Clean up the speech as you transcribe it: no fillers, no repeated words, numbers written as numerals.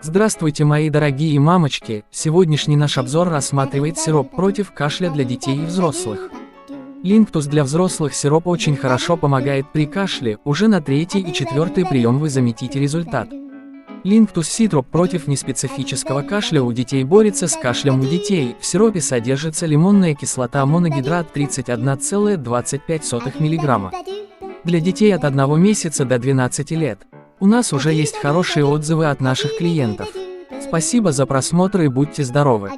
Здравствуйте, мои дорогие мамочки! Сегодняшний наш обзор рассматривает сироп против кашля для детей и взрослых. Линктус для взрослых сироп очень хорошо помогает при кашле, уже на третий и четвертый прием вы заметите результат. Линктус сироп против неспецифического кашля у детей борется с кашлем у детей. В сиропе содержится лимонная кислота моногидрат 31,25 мг. Для детей от 1 месяца до 12 лет. У нас уже есть хорошие отзывы от наших клиентов. Спасибо за просмотр и будьте здоровы!